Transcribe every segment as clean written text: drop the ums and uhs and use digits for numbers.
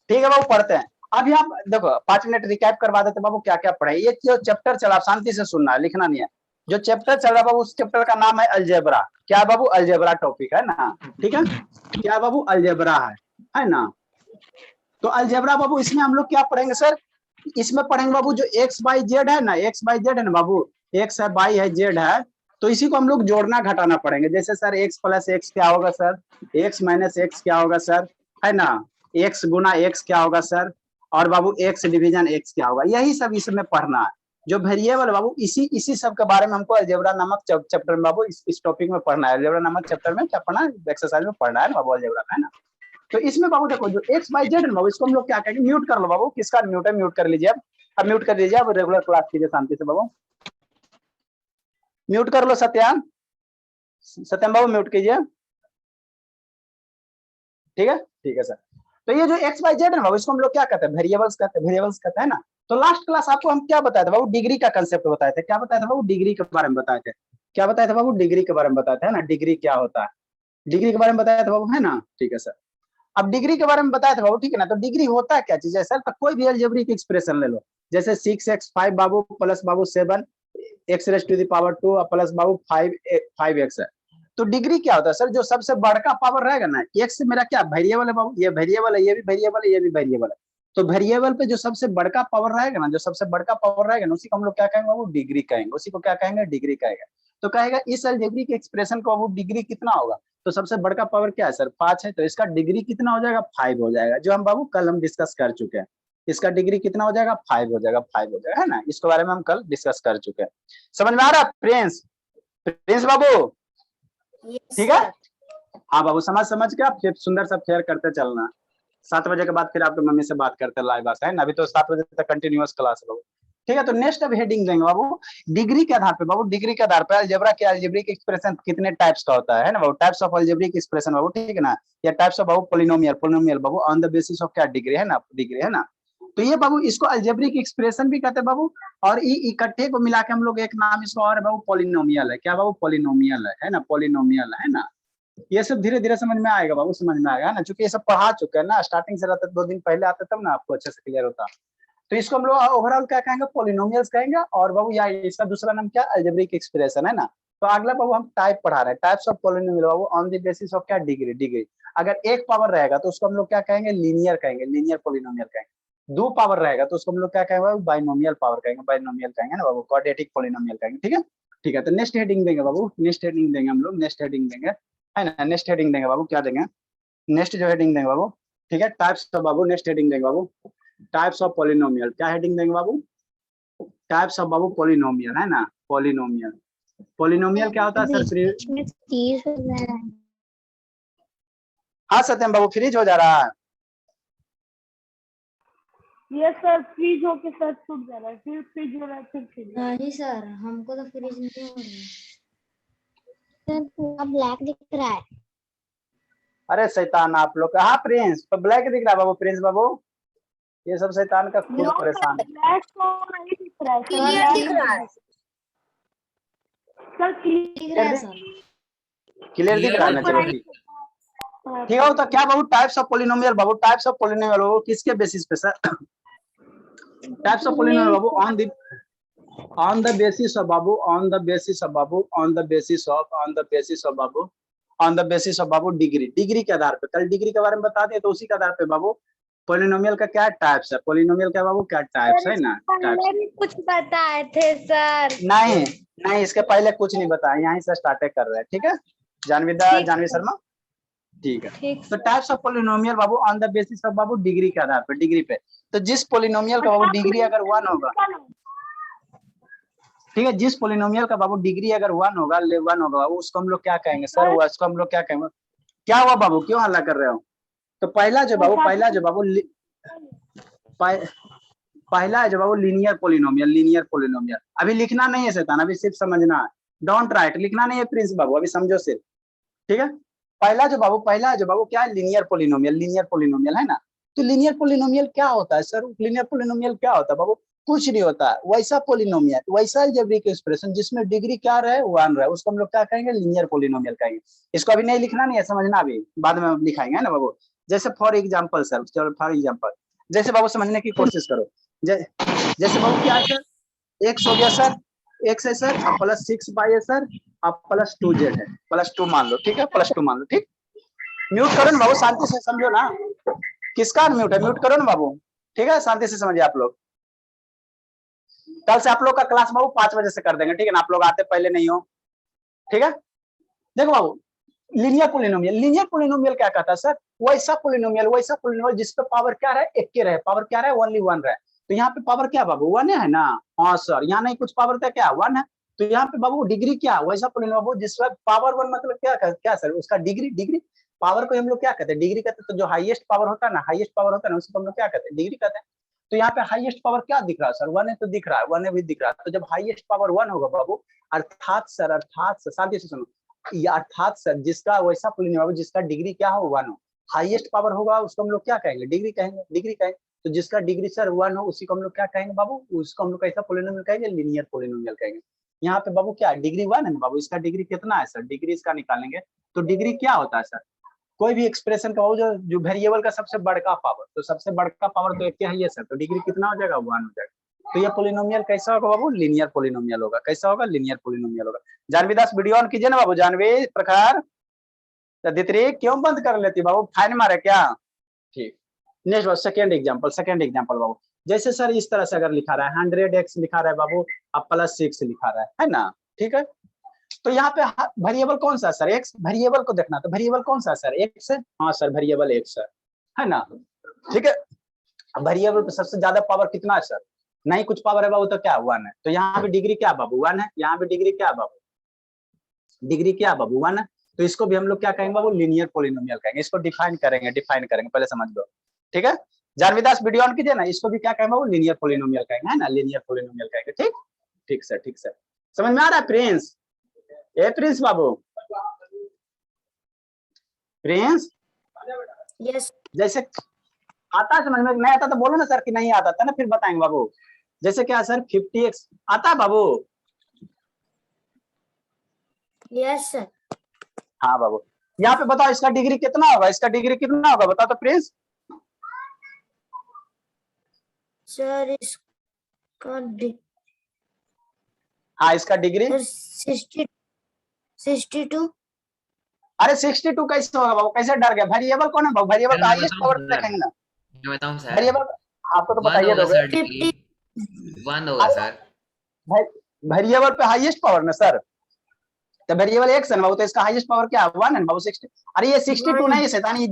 ठीक है बाबू, पढ़ते हैं। अभी हम देखो 5 मिनट रिकैप करवा देते बाबू, क्या क्या पढ़े। ये जो चैप्टर चला, शांति से सुनना है, लिखना नहीं है। जो चैप्टर चल रहा बाबू, उस चैप्टर का नाम है अलजेब्रा। क्या बाबू? अलजेब्रा टॉपिक है ना, ठीक है। क्या बाबू? अलजेब्रा है ना। तो अलजेब्रा बाबू, इसमें हम लोग क्या पढ़ेंगे सर? इसमें पढ़ेंगे बाबू जो एक्स बाई जेड है ना, एक्स बाई जेड है ना बाबू, एक्स है, बाई है, जेड है, तो इसी को हम लोग जोड़ना घटाना पड़ेंगे। जैसे सर एक्स प्लस एक्स क्या होगा सर, एक्स माइनस एक्स क्या होगा सर, है ना, एक्स गुना एक्स क्या होगा सर, और बाबू एक्स डिवीजन एक्स क्या होगा। यही सब इसमें पढ़ना है। जो वेरिएबल बाबू, इसी इसी सब के बारे में हमको अलजेब्रा नामक चैप्टर में बाबू इस टॉपिक में पढ़ना है। अलजेब्रा नामक चैप्टर में क्या पढ़ना है? एक्सरसाइज में पढ़ना है बाबू अलजेब्रा में, है ना। तो इसमें बाबू देखो, जो एक्स बाई जेड है बाबू, इसको हम लोग क्या कहेंगे? म्यूट कर लो बाबू। किसका म्यूट है? म्यूट कर लीजिए। अब म्यूट कर लीजिए। अब रेगुलर क्लास कीजिए शांति से बाबू। म्यूट कर लो सत्यान, सत्यम बाबू म्यूट कीजिए। ठीक है सर। तो ये जो एक्स वाई जेड है बाबू, इसको हम लोग क्या कहते हैं? वेरिएबल्स कहते हैं, वेरिएबल्स कहते हैं ना। तो लास्ट क्लास आपको हम क्या बताए थे बाबू? डिग्री का कंसेप्ट बताए थे। क्या बताए थे बाबू? डिग्री के बारे में बताए थे। क्या बताए थे बाबू? डिग्री के बारे में बताए थे, है ना। डिग्री क्या होता है, डिग्री के बारे में बताया था बाबू, है ना। ठीक है सर। अब डिग्री के बारे में बताया था बाबू, ठीक है ना। तो डिग्री होता है क्या चीज है सर? तो कोई भी अलजेब्रिक एक्सप्रेशन ले लो, जैसे 6x5 बाबू प्लस बाबू 7 x raise to the power 2 plus बाबू 5x है। तो डिग्री क्या होता है सर? जो सबसे बड़का पावर रहेगा ना, एक्स मेरा क्या वेरिएबल है बाबू, ये वेरिएबल है, ये भी वेरिएबल है, ये भी वेरिएबल है। तो वेरिएबल पे जो सबसे बड़का पावर रहेगा ना, जो सबसे बड़का पावर रहेगा ना, उसी को हम लोग क्या कहेंगे बाबू? डिग्री कहेंगे। उसी को क्या कहेंगे? डिग्री कहेंगे। तो कहेगा इस अलजेब्रिक एक्सप्रेशन को बाबू डिग्री कितना होगा? तो सबसे बड़का पावर क्या है सर? 5 है, तो इसका डिग्री कितना हो जाएगा? 5 हो जाएगा। जो हम बाबू कल हम डिस्कस कर चुके हैं। इसका डिग्री कितना हो जाएगा? 5 हो जाएगा, 5 हो जाएगा, है ना। इसके बारे में हम कल डिस्कस कर चुके हैं। समझ में आ रहा है प्रिंस? प्रिंस बाबू ठीक है। हाँ बाबू, समझ समझ के आप फिर सुंदर सा फेयर करते चलना। 7 बजे के बाद फिर आपके मम्मी से बात करते लाइव बात, है ना। अभी तो 7 बजे तक कंटिन्यूअस क्लास है बाबू, ठीक है। तो नेक्स्ट अब हेडिंग देंगे बाबू डिग्री के आधार पे। बाबू डिग्री के आधार पे अलजेब्रा के अलजेब्रिक एक्सप्रेशन कितने टाइप्स का होता है ना बाबू। टाइप्स ऑफ अलजेब्रिक एक्सप्रेशन बाबू, ठीक है ना। या types of Babu polynomial, polynomial Babu on the basis of क्या? डिग्री, है ना, डिग्री, है ना। तो ये बाबू इसको अलजेब्रिक एक्सप्रेशन भी कहते हैं बाबू। और इकट्ठे को मिला के हम लोग एक नाम इसको और है बाबू, पोलिनोमियल है। क्या बाबू? पोलिनोमियल है ना, पोलिनोमियल है ना। ये सब धीरे धीरे समझ में आएगा बाबू, समझ में आएगा ना, क्योंकि ये सब पढ़ा चुके हैं ना। स्टार्टिंग से रहते 2 दिन पहले आते तब ना आपको अच्छे से क्लियर होता। तो इसको हम लोग ओवरऑल क्या कहेंगे? पॉलिनोमियल्स कहेंगे। और बाबू या इसका दूसरा नाम क्या? अलजेब्रिक एक्सप्रेशन, है ना। तो अगला बाबू हम टाइप पढ़ा रहे हैं, टाइप्स ऑफ पॉलिनोमियल बाबू ऑन द बेसिस ऑफ क्या? Degree, degree. अगर एक पावर रहेगा तो उसको हम लोग क्या कहेंगे? लीनियर कहेंगे, लीनियर पॉलिनोमियल कहेंगे। 2 पावर रहेगा तो उसको हम लोग क्या कहेंगे? बाइनोमियल पावर कहेंगे, बाइनोमियल कहेंगे ना बाबू, क्वाड्रेटिक पॉलिनोमियल कहेंगे, ठीक है। ठीक है, तो नेक्स्ट हेडिंग देंगे बाबू, नेक्स्ट हेडिंग देंगे हम लोग, नेक्स्ट हेडिंग देंगे, है ना। नेक्स्ट हेडिंग देंगे बाबू, क्या देंगे? नेक्स्ट जो हेडिंग देंगे बाबू, ठीक है, types of Babu. Next heading देंगे बाबू टाइप्स ऑफ पॉलिनोमियल। क्या हेडिंग देंगे बाबू? टाइप्स ऑफ बाबू पॉलिनोमियल, है ना, पॉलिनोमियल। पॉलिनोमियल क्या होता है सर? हाँ सत्यम बाबू, फ्रीज हो जा रहा है। यस सर, फ्रीज होके सर छूट जा रहा है, फिर फ्रीज हो रहा है, फिर फ्रीज। नहीं सर, हमको तो फ्रीज नहीं हो रहा है सर, पूरा ब्लैक दिख रहा है। अरे शैतान आप लोग का। हाँ प्रिंस, तो ब्लैक दिख रहा है बाबू, प्रिंस बाबू। ये सब शैतान का खुद परेशान है। ब्लैक तो नहीं दिख रहा है, क्लियर दिख रहा है सर, दिख रहा है सर, क्लियर दिख रहा है ना, चलो ठीक। ठीक है, तो क्या बाबू टाइप्स ऑफ पॉलिनोमियल बाबू, टाइप्स ऑफ पॉलिनोमियल बाबू किसके बेसिस पे सर? टाइप्स ऑफ पॉलिनोमियल बाबू ऑन द बेसिस ऑफ बाबू, ऑन द बेसिस ऑफ बाबू, on the basis of, on the basis of बाबू, ऑन द बेसिस ऑफ बाबू degree, degree के आधार पे। कल डिग्री के बारे में बता दिए, तो उसी के आधार पे बाबू पॉलिनोमियल का क्या टाइप्स है, पॉलिनोमियल का बाबू क्या टाइप्स है ना, टाइप्स। भी कुछ बताए थे सर। नहीं नहीं, इसके पहले कुछ नहीं बताया, यहीं से स्टार्ट कर रहे हैं, ठीक है। जानवी शर्मा, ठीक है। तो टाइप्स ऑफ पॉलिनोमियल बाबू ऑन द बेसिस ऑफ बाबू डिग्री के आधार पे, डिग्री पे। तो जिस पॉलिनोमियल का बाबू डिग्री अगर 1 होगा, ठीक है, जिस पॉलिनोमियल का बाबू डिग्री अगर 1 होगा, 1 होगा बाबू, उसको हम लोग क्या कहेंगे सर? वो उसको हम लोग क्या कहेंगे? क्या हुआ बाबू, क्यों हल्ला कर रहे हो? तो पहला जो बाबू पहला है जो बाबू लीनियर पॉलिनोमियल, लीनियर पॉलिनोमियल। अभी लिखना नहीं है शैतान, अभी सिर्फ समझना है। डोंट राइट, लिखना नहीं है प्रिंस बाबू, अभी समझो सिर्फ, ठीक है। पहला जो बाबू क्या है? लीनियर पॉलिनोमियल, लीनियर पॉलिनोमियल, है ना। तो लीनियर पॉलिनोमियल क्या होता है सर? लीनियर पॉलिनोमियल क्या होता है बाबू? कुछ नहीं होता, वैसा पोलिनोमियल, वैसा अलजेब्रिक एक्सप्रेशन जिसमें डिग्री क्या रहे 1 रहे, उसको हम लोग क्या कहेंगे, लीनियर पोलिनोमियल कहेंगे। इसको अभी नहीं लिखना, नहीं है समझना, अभी बाद में हम लिखाएंगे ना बाबू। जैसे फॉर एग्जाम्पल सर, चलो फॉर एग्जाम्पल, जैसे बाबू समझने की कोशिश करो। जैसे बाबू क्या है सर, एक्स हो गया सर, एक्स है सर, अब प्लस 6y है सर, अब प्लस 2z है, +2 मान लो, ठीक है, +2 मान लो, ठीक। म्यूट करो ना बाबू, शांति से समझो ना, किसका म्यूट है, म्यूट करो ना बाबू, ठीक है, शांति से समझिए आप लोग। कल से आप लोग का क्लास बाबू 5 बजे से कर देंगे, ठीक है ना, आप लोग आते पहले नहीं हो, ठीक है। देखो बाबू, लीनियर पोलिनोमियल क्या कहता है सर, वैसा पोलिनोमियल जिसका पावर क्या रहे, एक के रहे, पावर क्या रहे, ओनली 1 रहे। तो यहाँ पे पावर क्या बाबू, 1 है ना, हाँ सर, यहाँ नहीं कुछ पावर था क्या, 1 है। तो यहाँ पे बाबू डिग्री क्या, वैसा पोलिनोमियल जिसका पावर 1, मतलब क्या सर, उसका डिग्री पावर को हम लोग क्या कहते हैं, डिग्री कहते हैं। तो जो हाईएस्ट पावर होता है ना, उसको हम लोग क्या कहते हैं, डिग्री कहते हैं। तो यहाँ पे हाईएस्ट पावर क्या दिख रहा है सर, 1 है, तो दिख रहा है, 1 है भी दिख रहा है। तो जब हाईएस्ट पावर 1 होगा बाबू, अर्थात सर शांति से सुनो, अर्थात सर जिसका वैसा पोलिनोमियल जिसका डिग्री क्या हो 1 हो, हाईएस्ट पावर होगा, उसको हम लोग क्या कहेंगे, डिग्री कहेंगे। तो जिसका डिग्री सर 1 हो, उसी को हम लोग क्या कहेंगे बाबू, उसको हम लोग कैसा पोलिनोमियल कहेंगे, लीनियर पोलिनोमियल कहेंगे। यहाँ पे बाबू क्या डिग्री 1 है ना बाबू, इसका डिग्री कितना है सर, डिग्री इसका निकालेंगे। तो डिग्री क्या होता है सर, कोई भी एक्सप्रेशन का जो वेरिएबल का सबसे बड़का पावर, तो सबसे बड़का पावर तो एक क्या है सर, तो डिग्री कितना हो जाएगा, 1 हो जाएगा। तो ये पोलिनोमियल कैसा होगा बाबू, लीनियर पोलिनोमियल होगा। कैसा होगा, लीनियर पोलिनोमियल होगा। जानवी दास वीडियो ऑन कीजिए ना बाबू, जानवी प्रखर, दित्री क्यों बंद कर लेती बाबू, फाइन मारे क्या, ठीक। नेक्स्ट सेकंड एग्जांपल बाबू, जैसे सर इस तरह से अगर लिखा रहा है 100x लिखा रहा है बाबू, अब +6 लिखा रहा है ना, ठीक है। तो यहाँ पे वेरिएबल कौन सा सर, एक्स, वेरिएबल को देखना, तो वेरिएबल कौन सा सर, एक्स है, हाँ सर वेरिएबल एक्स है ना, ठीक है। वेरिएबल पे सबसे ज्यादा पावर कितना है सर, नहीं कुछ पावर है बाबू, तो क्या 1 है। तो यहाँ पे डिग्री क्या बाबू, 1 है, यहाँ पे डिग्री क्या बाबू, डिग्री क्या बाबू 1 है। तो इसको भी हम लोग क्या कहेंगे बाबू, लीनियर पोलिनोमियल कहेंगे। इसको डिफाइन करेंगे, पहले समझ लो, ठीक है। जानवीदास वीडियो ऑन कीजिए ना, इसको भी क्या कहेंगे बाबू, लीनियर पोलिनोमियल कहेंगे, है ना, लीनियर पोलिनोमियल कहेंगे, ठीक। ठीक सर, समझ में आ रहा है प्रिंस, ए प्रिंस बाबू, प्रिंस, यस जैसे आता है समझ में, नहीं आता तो बोलो ना सर कि नहीं आता था ना, फिर बताएंगे बाबू। जैसे क्या सर 50x आता है बाबू, यस सर हाँ बाबू। यहाँ पे बताओ इसका डिग्री कितना होगा, बताओ तो प्रिंस। सर इसका हाँ इसका डिग्री सर 62 अरे 62 कैसे होगा बाबू, कैसे डर गया, वेरिएबल कौन है बाबू, वेरिएबल सर का मैं हाईएस्ट बताऊं पावर सर, देखेंगे ना, मैं बताऊं सर, वेरिएबल आपको तो 1 बताइए होगा दोगे। सर, डिग्री 1 होगा सर। वेरिएबल पे हाईएस्ट पावर ना सर, तो वेरिएबल एक्स है ना बाबू, तो इसका हाईएस्ट पावर क्या है 1 है बाबू, 60। अरे ये 62 नहीं है शैतानी,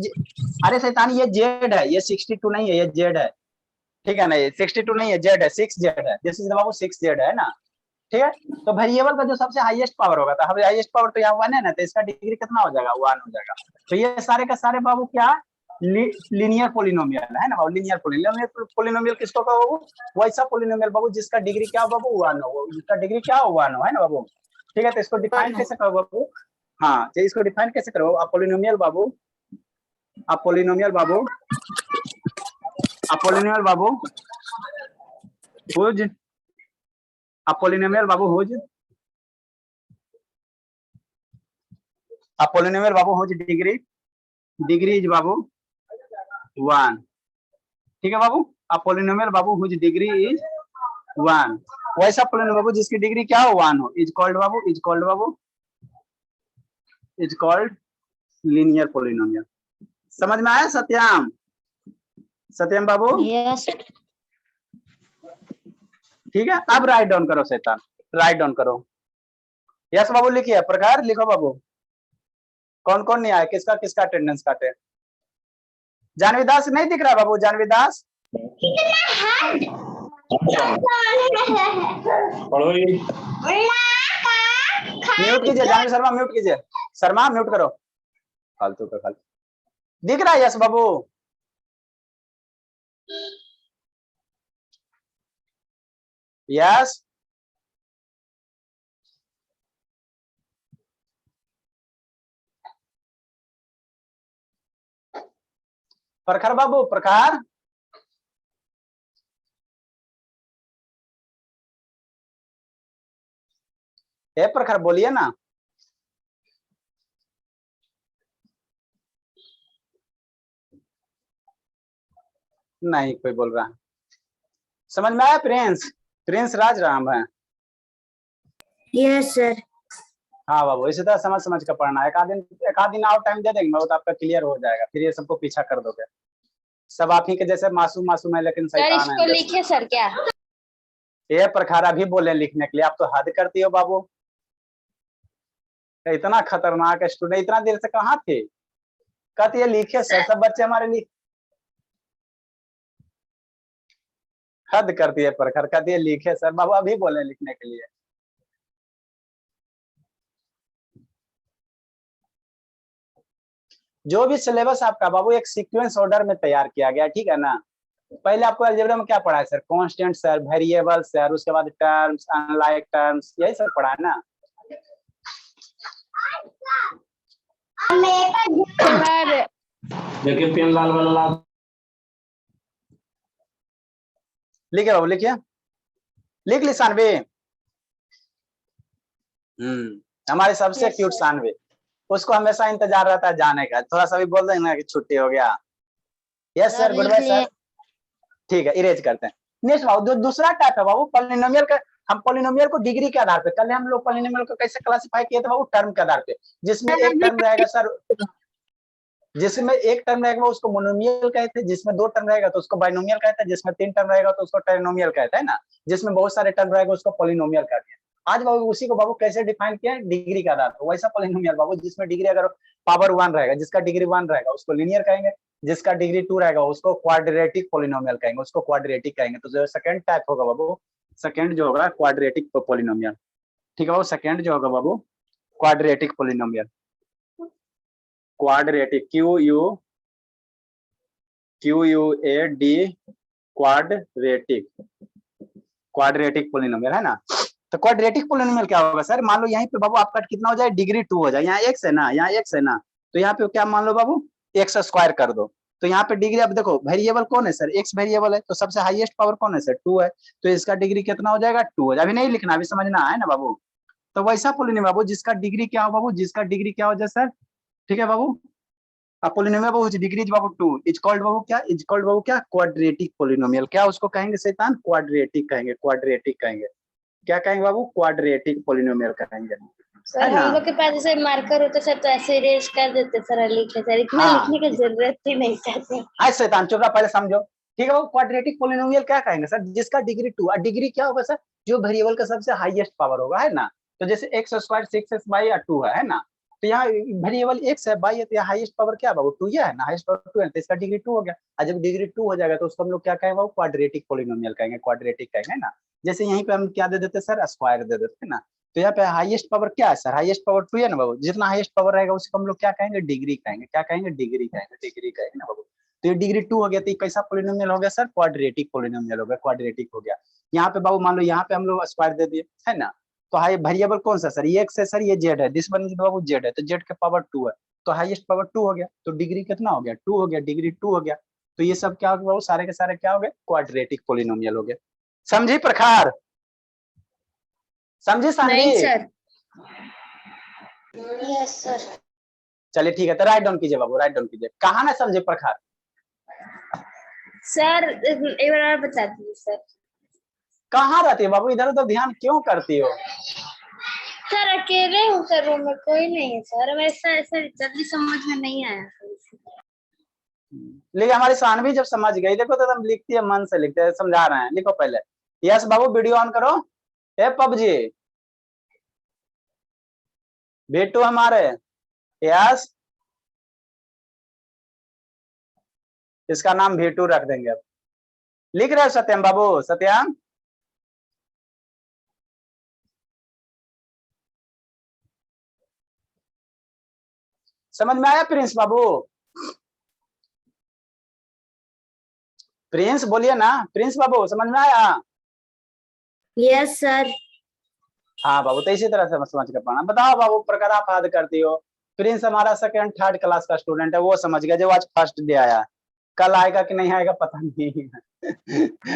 अरे शैतानी ये जेड है, ये 62 नहीं है, ये जेड है, ठीक है ना, ये 62 नहीं है, जेड है, 6z है, दिस इज बाबू 6z है ना, ठीक है। तो वेरिएबल का जो सबसे हाईएस्ट पावर होगा, तो हाईएस्ट पावर तो यहाँ 1 है ना, तो इसका डिग्री कितना हो जाएगा, 1 हो जाएगा। तो ये सारे का सारे बाबू क्या लीनियर पोलिनोमियल है ना बाबू, लीनियर पोलिनोमियल किसको कहो बाबू, वैसा पोलिनोमियल बाबू जिसका डिग्री क्या हो बाबू, 1 हो, जिसका डिग्री क्या हो 1 हो, है ना बाबू, ठीक है। तो इसको डिफाइन कैसे करो बाबू, हाँ तो इसको डिफाइन कैसे करो, अपोलिनोमियल बाबू, अपोलिनोमियल बाबू, अपोलिनोमियल बाबू हुज, अपोलिनोमियल बाबू हुज, अपोलिनोमियल बाबू हुज डिग्री इज बाबू 1, ठीक है बाबू। अपोलिनोमियल बाबू हुज डिग्री इज 1, वैसा पोलिनोमियल बाबू जिसकी डिग्री क्या हो 1 हो, is called Babu, is called linear polynomial. समझ में आया सत्यम बाबू, यस ठीक है। अब राइट डाउन करो शैतान, राइट डाउन करो, यस बाबू लिखिए, प्रकार लिखो बाबू, कौन कौन नहीं आया, किसका किसका अटेंडेंस काटे। जानवी दास नहीं दिख रहा बाबू, जानवी दास म्यूट कीजिए, जानवी शर्मा म्यूट कीजिए, शर्मा म्यूट करो, फालतू का फालतू। दिख रहा है यस बाबू, यस प्रखर बाबू, प्रखर ए प्रखर बोलिए ना। नहीं कोई बोल रहा है। समझ में आया प्रिंस? प्रिंस राज राम है। Yes sir. हाँ बाबू, इसी तरह समझ समझ कर पढ़ना है। एक आध दिन और टाइम दे देंगे, वो तो आपका क्लियर हो जाएगा, फिर ये सबको पीछा कर दोगे। सब आप ही के जैसे मासूम मासूम है, लेकिन सर शैतान इसको है। लिखे सर क्या? ये प्रखारा भी बोले लिखने के लिए, आप तो हद करती हो बाबू। इतना खतरनाक स्टूडेंट, इतना देर से कहाँ थे? कहती है लिखे सर, सब बच्चे हमारे लिए। हद करती है प्रखर, कहती है लिखे सर। बाबू अभी बोले लिखने के लिए। जो भी सिलेबस आपका बाबू एक सीक्वेंस ऑर्डर में तैयार किया गया, ठीक है ना। पहले आपको अलजेब्रा में क्या पढ़ा है sir? Constant sir, variable sir, उसके बाद टर्म्स, अनलाइक टर्म्स, यही सब पढ़ा है ना। सर देखिए पेन लाल वाला लाल। लिखे बाबू, लिखिए। लिख ली सानवी? हमारे सबसे क्यूट सानवी, उसको हमेशा इंतजार रहता है जाने का। थोड़ा सा भी बोल देंगे ना कि छुट्टी हो गया। Yes sir, good bye sir. ठीक है, इरेज करते हैं। नेक्स्ट बाबू दूसरा टाइप है बाबू पॉलिनोमियल का। हम पॉलिनोमियल को डिग्री के आधार पे, कल हम लोग पॉलिनोमियल को कैसे क्लासिफाई किए थे बाबू? टर्म के आधार पे, जिसमें एक टर्म रहेगा सर, जिसमें एक टर्म रहेगा उसको मोनोमियल कहते हैं, जिसमें दो टर्म रहेगा तो उसको बाइनोमियल कहते हैं, जिसमें तीन टर्म रहेगा तो उसको ट्राइनोमियल कहते हैं ना, जिसमें बहुत सारे टर्म रहेगा उसको पॉलिनोमियल कहते हैं। आज बाबू उसी को बाबू कैसे डिफाइन किया है? डिग्री के आधार पर। वैसा पॉलिनोमियल बाबू जिसमें डिग्री अगर पावर 1 रहेगा, जिसका डिग्री 1 रहेगा उसको लीनियर कहेंगे, जिसका डिग्री 2 रहेगा उसको क्वाड्रेटिक पॉलिनोमियल कहेंगे, उसको क्वाड्रेटिक कहेंगे। तो जो सेकंड टाइप होगा बाबू, सेकंड जो होगा क्वाड्रेटिक पॉलिनोमियल। ठीक है बाबू, सेकंड जो होगा बाबू quadratic polynomial. Quadratic, QUAD, quadratic, quadratic polynomial है ना। तो क्वाड्रेटिक पॉलिनोमियल क्या होगा सर? मान लो यहीं पे बाबू आपका कितना हो जाए? डिग्री 2 हो जाए। यहाँ x है ना, यहाँ x है ना, तो यहाँ पे क्या मान लो बाबू? x स्क्वायर कर दो। तो यहाँ पे डिग्री, अब देखो वेरिएबल कौन है सर? x वेरिएबल है, तो सबसे हाईएस्ट पावर कौन है सर? 2 है। तो इसका डिग्री कितना हो जाएगा? 2 हो जाएगा। अभी नहीं लिखना, अभी समझना है ना बाबू। तो वैसा पॉलिनोमियल बाबू जिसका डिग्री क्या हो बाबू? जिसका डिग्री क्या हो जाए सर? ठीक है बाबू, पॉलिनोमियल बाबू डिग्री बाबू 2 इज कॉल्ड बाबू क्या? इज कॉल्ड बाबू क्या? Quadratic polynomial. क्या उसको कहेंगे शैतान? क्वाड्रेटिक कहेंगे, क्वाड्रेटिक कहेंगे। क्या कहेंगे बाबू? क्वाड्रेटिक पॉलिनोमियल कहेंगे। सर हम लोग के पास जैसे मार्कर होते सर, तो ऐसे इरेज कर देते सर, लिखे सर, इतना हाँ। लिखने की जरूरत ही नहीं था। आज शैतान चुप रहा, पहले समझो। ठीक है बाबू, क्वाड्रेटिक पॉलिनोमियल क्या कहेंगे सर? जिसका डिग्री 2। और डिग्री क्या होगा सर? जो वेरिएबल का सबसे हाईएस्ट पावर होगा, है ना। तो जैसे x स्क्वायर 6x बाई 2 है ना, तो यहाँ वेरिएबल x है, बाई है, तो यहाँ हाईएस्ट पावर क्या बाबू? 2 है ना, हाईएस्ट पावर 2 है, तो इसका डिग्री 2 हो गया। और जब डिग्री 2 हो जाएगा तो उसको हम लोग क्या कहेंगे बाबू? क्वाड्रेटिक पॉलिनोमियल कहेंगे, क्वाड्रेटिक कहेंगे ना। जैसे यहीं पे हम क्या दे देते सर? स्क्वायर दे देते ना। तो यहाँ पे हाईएस्ट पावर क्या है सर? हाईएस्ट पावर 2 है ना बाबू। जितना हाईएस्ट पावर रहेगा उसको हम लोग क्या कहेंगे? डिग्री कहेंगे। क्या कहेंगे? डिग्री कहेंगे, डिग्री कहेंगे ना बाबू। तो ये डिग्री 2 हो गया, तो ये कैसा पॉलिनोमियल हो गया सर? क्वाड्रेटिक पॉलिनोमियल हो गया, क्वाड्रेटिक हो गया। यहाँ पे बाबू मान लो यहाँ पे हम लोग स्क्वायर दे दिए, है ना। तो हाई वेरिएबल कौन सा सर? ये x है सर, ये z है, दिस वन बाबू z है, तो z के पावर 2 है, तो हाईएस्ट पावर 2 हो गया। तो डिग्री कितना हो गया? 2 हो गया, डिग्री 2 हो गया। तो ये सब क्या हो गया बाबू? सारे के सारे क्या हो गए? क्वाड्रेटिक पॉलिनोमियल हो गए। समझी प्रखार? समझी सानवी? नहीं सर। Yes sir. चलिए ठीक है, तो राइट डाउन कीजिए बाबू, राइट डाउन कीजिए। कहा ना समझे प्रखार? सर एक बार और बता दीजिए सर। कहाँ रहती है बाबू? इधर उधर ध्यान क्यों करती हो? सर अकेले हूँ सर, रूम में कोई नहीं है सर, वैसा ऐसा जल्दी समझ में नहीं आया। लेकिन हमारी सानवी जब समझ गई, देखो तो हम लिखती है, मन से लिखते हैं, समझा रहे हैं। लिखो पहले। यस बाबू, वीडियो ऑन करो। ए पबजी बेटू हमारे, यस, इसका नाम भेटू रख देंगे अब। लिख रहे हो सत्यम बाबू? सत्यम समझ में आया? प्रिंस बाबू, प्रिंस बोलिए ना। प्रिंस बाबू समझ में आया? Yes sir. हाँ बाबू, तो इसी तरह से समझ कर पढ़ना। बताओ बाबू, प्रकार आप याद करती हो। प्रिंस हमारा सेकंड थर्ड क्लास का स्टूडेंट है, वो समझ गया, जो आज फर्स्ट डे आया। कल आएगा कि नहीं आएगा पता नहीं।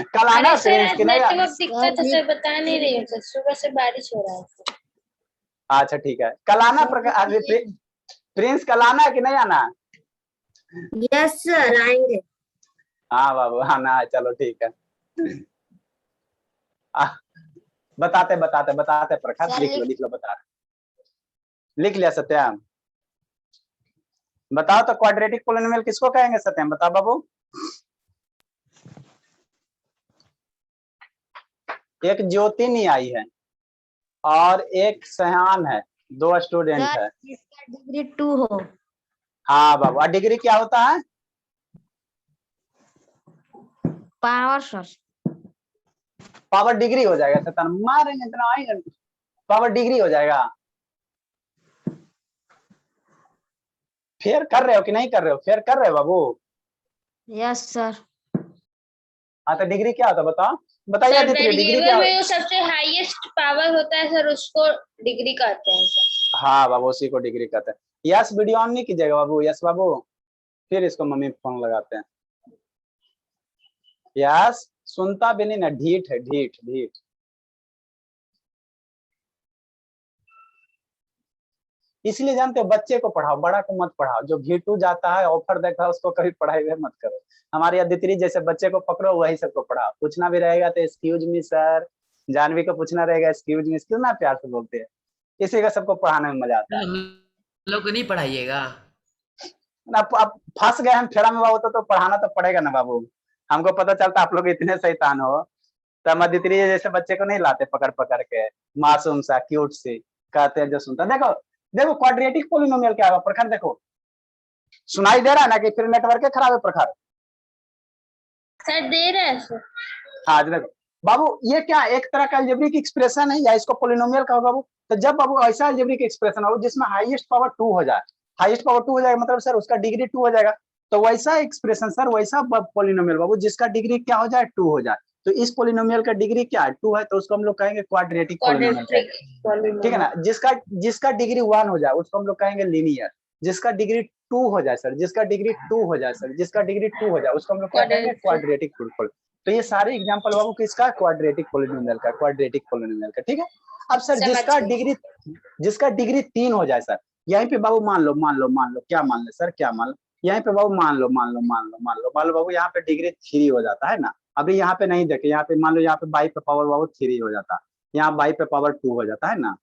कल आना अरे सर प्रिंस आज की नहीं? नेटवर्क दिक्कत है सर, बता नहीं रही हूँ सर, सुबह से बारिश हो रहा है। अच्छा ठीक है, कल आना प्रिंस, कल आना है कि नहीं आना? यस सर आएंगे। हाँ बाबू आना है, चलो ठीक है। आ, बताते बताते बताते प्रखर, सर, लिख लो बता रहे। लिख लिया सत्यम? बताओ तो क्वाड्रेटिक पोलिनोमियल किसको कहेंगे सत्यम, बताओ बाबू। एक ज्योति नहीं आई है और एक सयान है, 2 स्टूडेंट सर है। जिसका डिग्री 2 हो। हाँ बाबू, और डिग्री क्या होता है? Power sir. पावर डिग्री हो जाएगा सत्यम, मारेंगे इतना आएंगे, पावर डिग्री हो जाएगा। फेयर कर रहे हो कि नहीं कर रहे हो? फेयर कर रहे हो बाबू? Yes sir. हाँ तो डिग्री क्या होता है बताओ, बताइए सर आदित्य, डिग्री वेरिएबल क्या? में जो सबसे हाईएस्ट पावर होता है सर उसको डिग्री कहते हैं सर। हाँ बाबू, उसी को डिग्री कहते हैं। यस वीडियो ऑन नहीं कीजिएगा बाबू, यस बाबू, फिर इसको मम्मी फोन लगाते हैं। यस सुनता भी नहीं ना, ढीठ है, ढीठ ढीठ। इसलिए जानते हो, बच्चे को पढ़ाओ, बड़ा को मत पढ़ाओ। जो घीटू जाता है ऑफर देखा उसको कभी पढ़ाई भी मत करो। हमारी अदिति जैसे बच्चे को पकड़ो, वही सबको पढ़ाओ। पूछना भी रहेगा तो एक्सक्यूज मी सर, जानवी को पूछना रहेगा एक्सक्यूज मी, कितना प्यार से बोलते हैं। इसी का सबको पढ़ाने में मजा आता है। हम लोग को नहीं पढ़ाइएगा। अब फंस गए हम फेरा में बाबू, तो पढ़ाना तो पड़ेगा ना बाबू। हमको पता चलता आप लोग इतने शैतान हो, तो हम अदिति जैसे बच्चे को नहीं लाते पकड़ पकड़ के, मासूम सा क्यूट सी, कहते हैं जो सुनता। देखो देखो क्वाड्रेटिक पोलिनोमियल क्या है प्रखर, देखो सुनाई दे रहा है ना कि फिर नेटवर्क खराब है प्रखर? सर दे रहे हैं सर। हाँ देखो बाबू, ये क्या एक तरह का अलजेब्रिक एक्सप्रेशन है या इसको पोलिनोमियल कहो बाबू? तो जब बाबू ऐसा अलजेब्रिक एक्सप्रेशन हो जिसमें हाईएस्ट पावर 2 हो जाए, हाईएस्ट पावर 2 हो जाएगा मतलब सर उसका डिग्री 2 हो जाएगा। तो वैसा एक्सप्रेशन सर, वैसा पोलिनोमियल बाबू जिसका डिग्री क्या हो जाए, 2 हो जाए। तो इस पोलिनोमियल का डिग्री क्या है, 2 है, तो उसको हम लोग कहेंगे क्वाड्रेटिक पोलिनोमियल कहेंगे। ठीक है ना? जिसका डिग्री 1 हो जाए उसको हम लोग कहेंगे लीनियर। जिसका डिग्री 2 हो जाए सर, जिसका डिग्री 2 हो जाए सर, जिसका डिग्री 2 हो जाए उसको हम लोग क्या कहेंगे, क्वाड्रेटिक पोलिनोमियल। तो ये सारे एग्जांपल बाबू किसका, क्वाड्रेटिक पोलिनोमियल का, क्वाड्रेटिक पोलिनोमियल का। ठीक है। अब सर जिसका डिग्री 3 हो जाए सर, यहीं पे बाबू मान लो क्या मान ले सर, क्या मान लो, यहीं पे बाबू मान लो बाबू, यहाँ पे डिग्री 3 हो जाता है ना। अभी यहाँ पे नहीं देखे, यहाँ पे मान लो, यहाँ पे बाई पे पावर बाबू 3 हो जाता है, यहाँ बाई पे पावर 2 हो जाता है ना।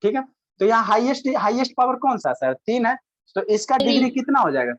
ठीक है। तो यहाँ हाईएस्ट पावर कौन सा सर, 3 है। तो इसका डिग्री कितना हो जाएगा,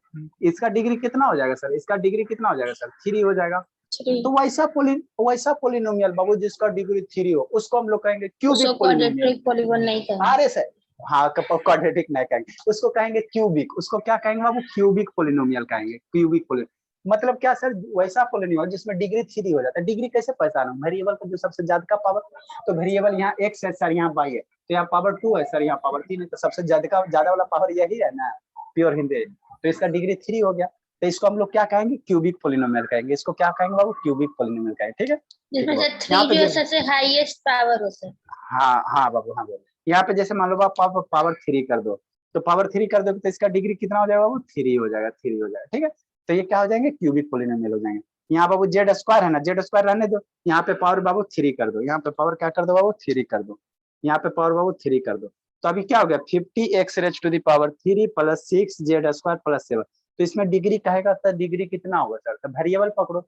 इसका डिग्री कितना हो जाएगा सर, इसका डिग्री कितना हो जाएगा सर, 3 हो जाएगा। तो वैसा पोलिनोमियल बाबू जिसका डिग्री 3 हो उसको हम लोग कहेंगे क्यूबिक पोलिनोमियल। अरे सर हाँ, क्वाड्रेटिक नहीं कहेंगे उसको, कहेंगे क्यूबिक। उसको क्या कहेंगे बाबू, क्यूबिक पोलिनोमियल कहेंगे, क्यूबिक पोलिनोमियल। मतलब क्या सर, वैसा पोलिनोमियल जिसमें डिग्री 3 हो जाता है। डिग्री कैसे पहचानो, वेरिएबल का जो सबसे ज्यादा पावर, तो वेरिएबल यहाँ x है सर, यहाँ y है, तो यहाँ पावर 2 है सर, यहाँ पावर 3 है, तो सबसे ज्यादा वाला पावर यही है ना, प्योर हिंदी। तो इसका डिग्री 3 हो गया, तो इसको हम लोग क्या कहेंगे, क्यूबिक पोलिनोमियल कहेंगे। इसको क्या कहेंगे बाबू, क्यूबिक पोलिनोमियल कहेंगे। ठीक है। जिसमें से 3 जो सबसे हाईएस्ट पावर हो सर। हाँ हाँ बाबू, हाँ बाबू। यहाँ पे जैसे मान लो आप पावर 3 कर दो, तो पावर 3 कर दो तो इसका डिग्री कितना हो जाएगा बाबू, 3 हो जाएगा, 3 हो जाएगा। ठीक है। तो ये क्या हो जाएंगे, क्यूबिक पोलिनोमियल हो जाएंगे। यहाँ बाबू जेड स्क्वायर है ना, जेड स्क्वायर रहने दो, यहाँ पे पावर बाबू 3 कर दो, यहाँ पे पावर क्या कर दो बाबू, 3 कर दो, यहाँ पे पावर बाबू 3 कर दो। तो अभी क्या हो गया, 50x raise to the power 3 plus 6 Z square plus 7। तो इसमें डिग्री कहेगा तो डिग्री कितना होगा सर, तो वेरिएबल पकड़ो,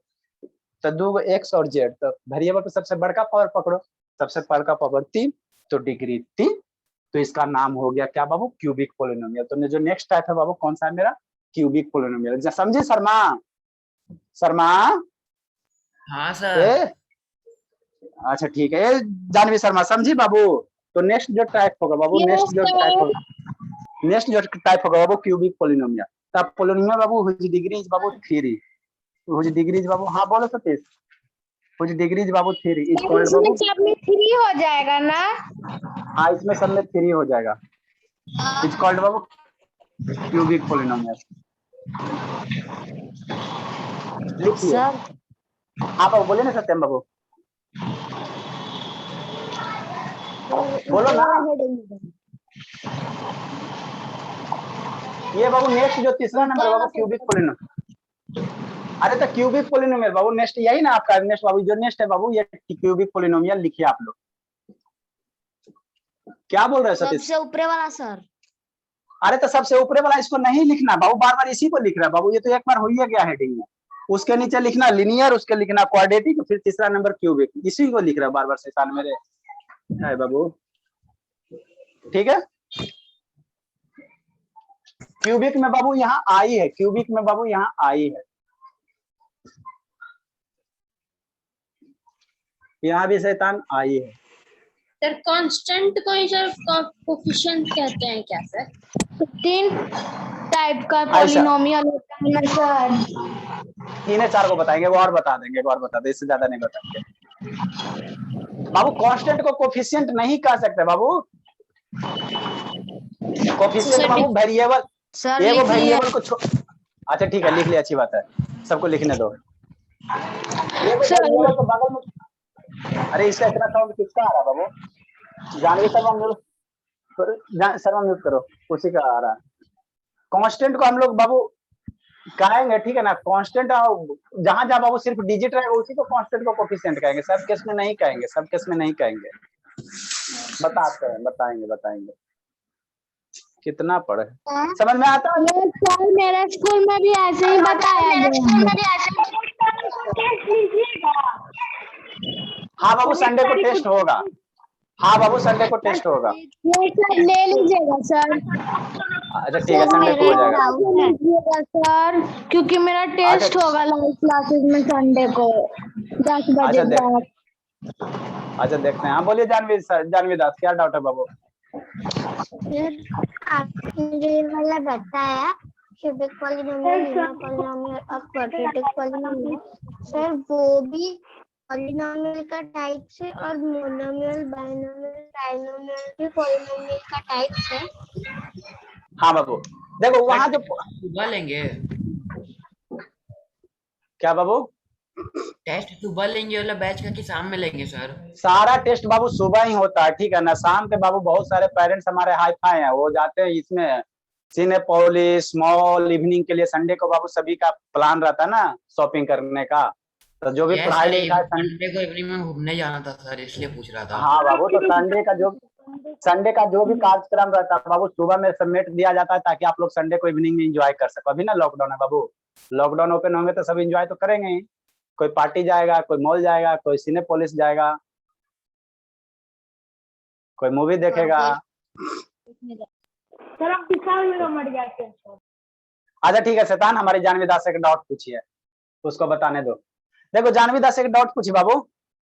तो 2 x और z, तो वेरिएबल पे सबसे बड़का पावर पकड़ो, सबसे बड़का पावर 3, तो डिग्री 3। तो इसका नाम हो गया क्या बाबू, क्यूबिक पोलिनोमियल। तो जो नेक्स्ट टाइप है बाबू कौन सा है मेरा, क्यूबिक पोलिनोमियल। समझे शर्मा? हाँ सर। अच्छा ठीक है, जानवी शर्मा समझी बाबू। तो नेक्स्ट जो टाइप होगा बाबू, नेक्स्ट जो टाइप होगा बाबू क्यूबिक पोलिनोमियल। तब पोलिनोमियल बाबू हुज डिग्री इज बाबू 3, हुज डिग्री इज बाबू, हाँ बोलो सतीश, हुज डिग्री इज बाबू 3 इज कॉल्ड बाबू, सब में 3 हो जाएगा ना? हाँ इसमें सब में 3 हो जाएगा, is called Babu cubic polynomial. लिखिए। हाँ बाबू बोले ना सत्यम बाबू, बोलो ना। ये बाबू नेक्स्ट जो तीसरा नंबर बाबू क्यूबिक पोलिनोमियल। अरे तो क्यूबिक पोलिनोमियल बाबू नेक्स्ट यही ना आपका, नेक्स्ट बाबू जो नेक्स्ट है बाबू ये क्यूबिक पोलिनोमियल लिखिए आप लोग। क्या बोल रहे हो सतीश? सबसे ऊपरे वाला सर। अरे तो सबसे ऊपरे वाला इसको नहीं लिखना बाबू, बार बार इसी को लिख रहा है बाबू, ये तो एक बार हो ही गया हेडिंग में। उसके नीचे लिखना लिनियर, उसके लिखना क्वाड्रेटिक, फिर तीसरा नंबर क्यूबिक, इसी को लिख रहा है बार बार शैतान मेरे है बाबू। ठीक है, क्यूबिक में बाबू यहाँ आई है, क्यूबिक में बाबू यहाँ आई है, यहाँ भी शैतान आई है। सर कांस्टेंट को ही सर कोफिशिएंट कहते हैं क्या सर? 3 टाइप का ऐसा। पॉलिनोमियल होता है ना सर। 3 या 4 को बताएंगे, वो और बता देंगे, वो और बता दे, इससे ज्यादा नहीं बताएंगे बाबू। कांस्टेंट को कोफिशिएंट नहीं कह सकते बाबू, कोफिशिएंट बाबू वेरिएबल, सर ये वो लिखिए। वेरिएबल को अच्छा ठीक है लिख लिया, अच्छी बात है, सबको लिखने दो। ये वो वेरिएबल को बगल में, अरे इसका इतना साउंड किसका आ रहा बाबू? जानवी शर्मा म्यूट, शर्मा म्यूट करो, उसी का आ रहा है। कांस्टेंट को हम लोग बाबू कहेंगे, ठीक है ना, कांस्टेंट जहां जहां बाबू सिर्फ डिजिट रहेगा उसी को कांस्टेंट को कोफिशिएंट कहेंगे, सब केस में नहीं कहेंगे, सब केस में नहीं कहेंगे। बताते हैं, बताएंगे कितना पढ़े, समझ में आता है? सर मेरे स्कूल में भी ऐसे ही बताया गया हाँ बाबू संडे को टेस्ट होगा, हाँ बाबू संडे को टेस्ट होगा। ये सर ले लीजिएगा सर। अच्छा ठीक है, संडे को हो जाएगा लीजिएगा सर, क्योंकि मेरा टेस्ट होगा लाइव क्लासेस में संडे को 10 बजे तक। अच्छा देखते हैं, हाँ बोलिए जानवी सर, जानवी दास क्या डाउट है बाबू? आपने जो ये वाला बताया क्यूबिक पॉलिनोमियल, लीनियर पॉलिनोमियल और क्वाड्रेटिक पॉलिनोमियल, सर वो भी पॉलिनोमियल का टाइप से और मोनोमियल, बाइनोमियल, ट्राइनोमियल भी पॉलिनोमियल का टाइप है। हाँ बाबू देखो वहां जो सुबह लेंगे क्या बाबू, टेस्ट, सुबह लेंगे वाला बैच का कि शाम में लेंगे सर? सारा टेस्ट बाबू सुबह ही होता है, ठीक है ना। शाम के बाबू बहुत सारे पेरेंट्स हमारे हाई फाई हैं, वो जाते हैं इसमें सिनेपोलिस मॉल, इवनिंग के लिए संडे को बाबू सभी का प्लान रहता है ना शॉपिंग करने का, तो जो भी पढ़ाई लिखाई संडे को इवनिंग में घूमने जाना था सर, इसलिए पूछ रहा था। हाँ बाबू, तो संडे का जो भी कार्यक्रम रहता है बाबू सुबह में सबमिट दिया जाता है, ताकि आप लोग संडे को इवनिंग में एंजॉय कर सको। अभी ना लॉकडाउन है बाबू, लॉकडाउन ओपन होंगे तो सब एंजॉय तो करेंगे ही, कोई पार्टी जाएगा, कोई मॉल जाएगा, कोई सिनेपोलिस जाएगा, कोई मूवी देखेगा। सर आप दिखाओ मर जाते हैं सर। अच्छा ठीक है शैतान, हमारी जानवी दास से एक डाउट पूछिए, उसको बताने दो। देखो जानवी दास से एक डाउट पूछिए बाबू,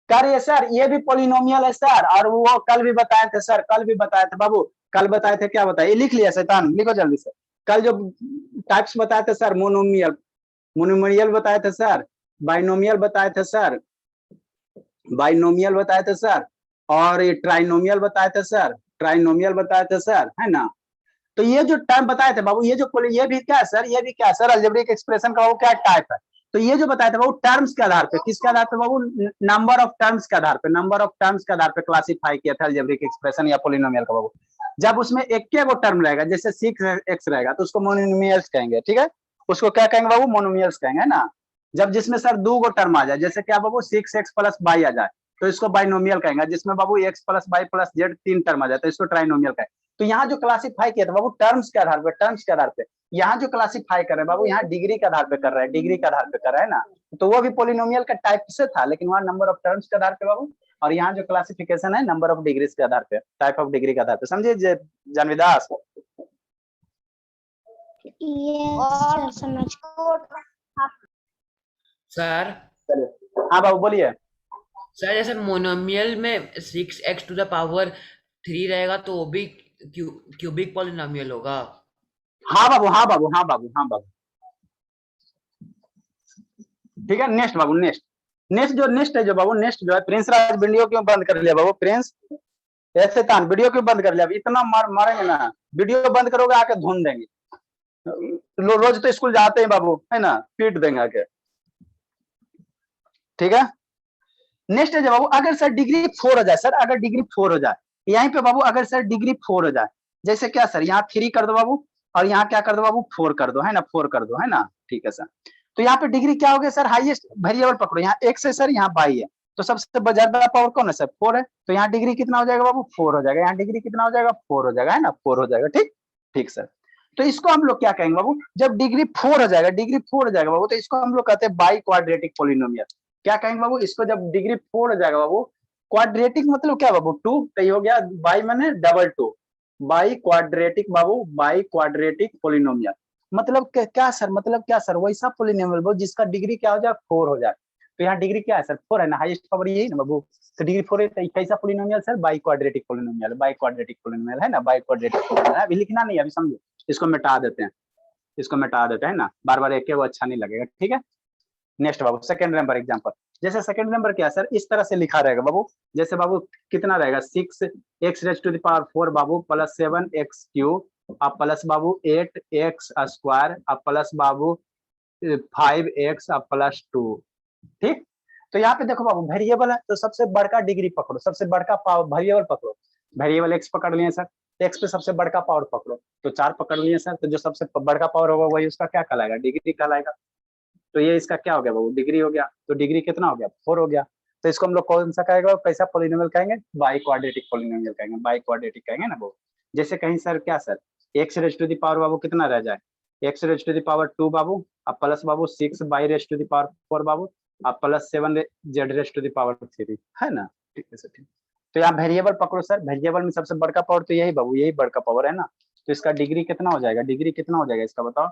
कह रही है सर ये भी पॉलिनोमियल है सर, और वो कल भी बताए थे सर, कल भी बताए थे बाबू, कल बताए थे, क्या बताए? लिख लिया शैतान, लिखो जल्दी से। कल जो टाइप्स बताए थे सर, मोनोमियल बताए थे सर, बाइनोमियल बताए थे सर, और ये ट्राइनोमियल बताए थे सर, है ना। तो ये जो टाइप बताए थे बाबू, ये भी क्या है सर, ये भी क्या है सर, अलजेब्रिक एक्सप्रेशन का बाबू क्या टाइप है? तो ये जो बताए थे बाबू टर्म्स के आधार पे, किसके आधार पे बाबू? नंबर ऑफ टर्म्स के आधार पे क्लासिफाई किया था अलजेब्रिक एक्सप्रेशन या पॉलिनोमियल का बाबू। जब उसमें एक गो टर्म रहेगा, जैसे 6x रहेगा, तो उसको मोनोमियल्स कहेंगे, ठीक है, उसको क्या कहेंगे बाबू? मोनोमियल्स कहेंगे, है ना। जब जिसमें सर 2 गो टर्म आ जाए, जैसे क्या बाबू 6x + y आ जाए, तो इसको बाइनोमियल कहेंगे। जिसमें बाबू x + y + z 3 टर्म आ जाए, तो इसको ट्राइनोमियल कहेंगे। तो यहाँ जो क्लासिफाई किया था बाबू टर्म्स के आधार पे, यहाँ जो क्लासिफाई कर रहे हैं बाबू, यहाँ डिग्री के आधार पे कर रहे हैं, ना। तो वो भी पॉलिनोमियल का टाइप से था, लेकिन वहाँ नंबर ऑफ टर्म्स के आधार पे बाबू, और यहाँ जो क्लासिफिकेशन है नंबर ऑफ डिग्रीज के आधार पे, टाइप ऑफ डिग्री के आधार पे, समझे जानवी दास? और समझ को सर चलिए हाँ बाबू बोलिए। सर जैसे मोनोमियल में 6x⁻³ रहेगा, तो वो भी क्यूबिक पॉलिनोमियल होगा? हाँ बाबू। ठीक है, नेक्स्ट बाबू, नेक्स्ट है जो बाबू, नेक्स्ट जो है, प्रिंस राज वीडियो क्यों बंद कर लिया बाबू? प्रिंस ऐसे तान वीडियो क्यों बंद कर लिया? इतना मारेंगे ना, वीडियो बंद करोगे आके धुन देंगे। रोज तो स्कूल जाते हैं बाबू, है ना, पीट देंगे आके। ठीक है, नेक्स्ट है जो बाबू, अगर सर डिग्री 4 हो जाए, सर अगर डिग्री 4 हो जाए यहीं पे बाबू, अगर सर डिग्री 4 हो जाए, जैसे क्या सर, यहाँ 3 कर दो बाबू, और यहाँ क्या कर दो बाबू? 4 कर दो, है ना, 4 कर दो, है ना। ठीक है सर, तो यहाँ पे डिग्री क्या हो गया सर? हाईएस्ट वेरिएबल पकड़ो, यहाँ x है सर, यहाँ y है, तो सबसे ज्यादा पावर कौन है सर? 4 है। तो यहाँ डिग्री कितना हो जाएगा बाबू? 4 हो जाएगा। यहाँ डिग्री कितना हो जाएगा? 4 हो जाएगा, है ना? 4 हो जाएगा। ठीक ठीक सर। तो इसको हम लोग क्या कहेंगे बाबू? जब डिग्री 4 हो जाएगा, डिग्री 4 हो जाएगा बाबू, तो इसको हम लोग कहते हैं बाई क्वाड्रेटिक पोलिनोमियल। क्या कहेंगे बाबू? इसको जब डिग्री 4 हो जाएगा बाबू, क्वाड्रेटिक मतलब क्या बाबू? 2। तो ये हो गया बाई माने double 2, by quadratic Babu, biquadratic polynomial. मतलब क्या सर? मतलब क्या सर? वैसा पोलिनोमियल बाबू जिसका डिग्री क्या हो जाए? 4 हो जाए। तो यहाँ डिग्री क्या है सर? 4 है ना, हाईएस्ट पावर यही ना बाबू। तो डिग्री 4 है, तो कैसा polynomial sir? By quadratic polynomial, by quadratic polynomial, है ना? By quadratic polynomial. अभी लिखना नहीं है, अभी समझो। इसको मिटा देते हैं, इसको मिटा देते हैं ना, बार बार एक वो अच्छा नहीं लगेगा। ठीक है, नेक्स्ट बाबू सेकंड नंबर एग्जांपल। जैसे सेकंड नंबर क्या सर? इस तरह से लिखा रहेगा बाबू। जैसे बाबू कितना रहेगा? 6x⁴ बाबू प्लस 7x³ अब प्लस बाबू 8x² अब प्लस बाबू 5x अब प्लस 2। ठीक। तो यहाँ पे देखो बाबू वेरिएबल है, तो सबसे बड़का डिग्री पकड़ो, सबसे बड़का पावर वेरिएबल पकड़ो। वेरिएबल x पकड़ लिए सर, x पे सबसे बड़का पावर पकड़ो, तो 4 पकड़ लिए सर। तो जो सबसे बड़का पावर होगा वही उसका क्या कहलाएगा? डिग्री कहलाएगा। तो ये इसका क्या हो गया बाबू? डिग्री हो गया। तो डिग्री कितना हो गया? 4 हो गया। तो इसको हम लोग कौन सा कहेंगे? कैसा पोलिनोमियल कहेंगे? बाई क्वाड्रेटिक पोलिनोमियल कहेंगे, बाई क्वाड्रेटिक कहेंगे ना बाबू। जैसे कहीं सर क्या सर x⁴ बाबू कितना रह जाए? x⁴ बाबू अब प्लस बाबू 6y⁴ बाबू अब प्लस 7z⁴ है ना? ठीक है सर, ठीक। तो यहाँ वेरिएबल पकड़ो सर, वेरिएबल में सबसे बड़का पावर तो यही बाबू, यही बड़का पावर है ना। तो इसका डिग्री कितना हो जाएगा? डिग्री कितना हो जाएगा इसका बताओ?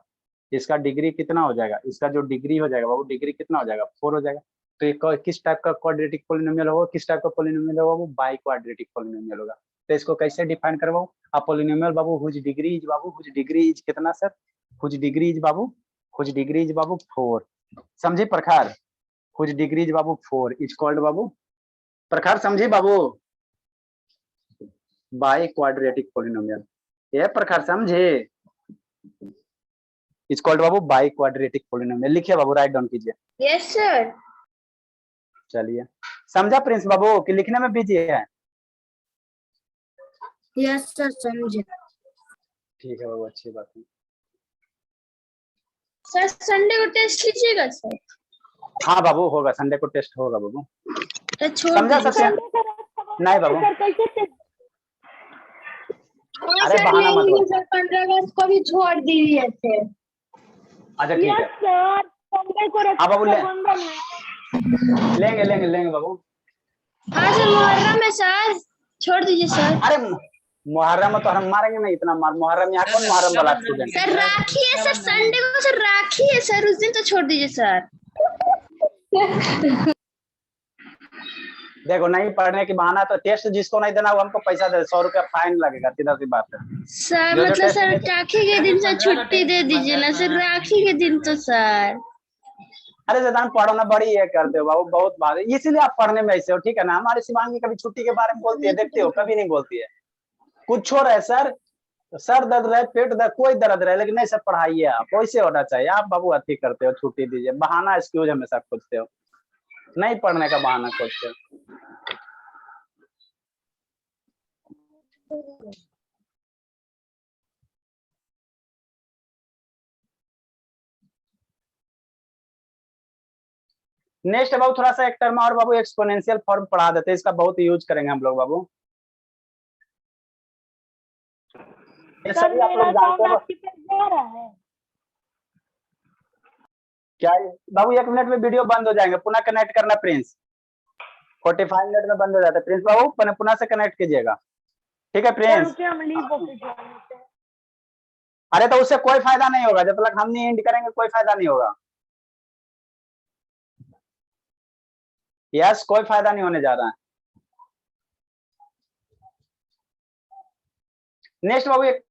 इसका डिग्री कितना हो जाएगा? इसका जो डिग्री हो जाएगा बाबू, डिग्री कितना हो जाएगा? 4 हो जाएगा। तो ये किस टाइप का क्वाड्रेटिक पोलिनोमियल होगा? किस टाइप का पोलिनोमियल होगा? वो बाई क्वाड्रेटिक पोलिनोमियल होगा। तो इसको कैसे डिफाइन करवाओ? अ पोलिनोमियल बाबू हुज डिग्री इज बाबू, हुज डिग्री इज कितना सर? हुज डिग्री इज बाबू, हुज डिग्री इज बाबू 4। समझे प्रखार? हुज डिग्री इज बाबू 4 इज कॉल्ड बाबू प्रखार, समझे बाबू? Biquadratic polynomial. ये प्रखार समझे? इज कॉल्ड बाबू बाई क्वाड्रेटिक पोलिनोमियल। लिखिए बाबू, राइट डाउन कीजिए। Yes sir. चलिए, समझा प्रिंस बाबू कि लिखने में बिजी है? यस सर समझे। ठीक है बाबू, अच्छी बात है। सर संडे को टेस्ट लीजिएगा सर? हाँ बाबू होगा, संडे को टेस्ट होगा बाबू। तो छोड़ समझा दीजिए सत्या? नहीं बाबू, अरे बहाना मत बोल। सर 15 अगस्त को भी छोड़ दीजिए थे। अच्छा ठीक है। सर संडे को हाँ बाबू लेंगे लेंगे लेंगे बाबू। हाँ सर मुहर्रम है सर, छोड़ दीजिए सर। अरे मुहर्रम में तो हम मारेंगे नहीं इतना मार। मुहर्रम यहाँ कौन मुहर्रम वाला स्टूडेंट? सर राखी है सर, संडे को सर राखी है सर, उस दिन तो छोड़ दीजिए सर। देखो नहीं पढ़ने की बहाना, तो टेस्ट जिसको नहीं देना वो हमको पैसा दे, 100 रुपया फाइन लगेगा, सीधा सी बात है। सर जो मतलब टेस्ट सर नहीं- राखी के दिन सर छुट्टी दे दीजिए ना सर, राखी के दिन तो सर। अरे जदान पढ़ना बड़ी ये करते हो बाबू, बहुत बात है, इसीलिए आप पढ़ने में ऐसे हो। ठीक है ना? हमारी शिवांगी कभी छुट्टी के बारे में बोलती है? देखते हो कभी नहीं बोलती है। कुछ हो रहा है सर, सर दर्द रहे, पेट दर्द, कोई दर्द रहे, लेकिन नहीं सर पढ़ाइए आप, वैसे होना चाहिए। आप बाबू अति करते हो, छुट्टी दीजिए, बहाना एक्सक्यूज हमेशा खोजते हो, नहीं पढ़ने का बहाना खोजते हो। नेक्स्ट बाबू थोड़ा सा एक टर्म और बाबू, एक्सपोनेंशियल फॉर्म पढ़ा देते हैं, इसका बहुत यूज करेंगे हम लोग बाबू। ये सभी आप लोग जानते हो क्या? बाबू 1 मिनट में वीडियो बंद हो जाएंगे, पुनः कनेक्ट करना प्रिंस। 45 मिनट में बंद हो जाता है प्रिंस बाबू, पुनः से कनेक्ट कीजिएगा। ठीक है प्रिंस? अरे तो उससे कोई फायदा नहीं होगा, जब तक हम नहीं एंड करेंगे कोई फायदा नहीं होगा। यस, कोई फायदा नहीं होने जा रहा है। नेक्स्ट बाबू एक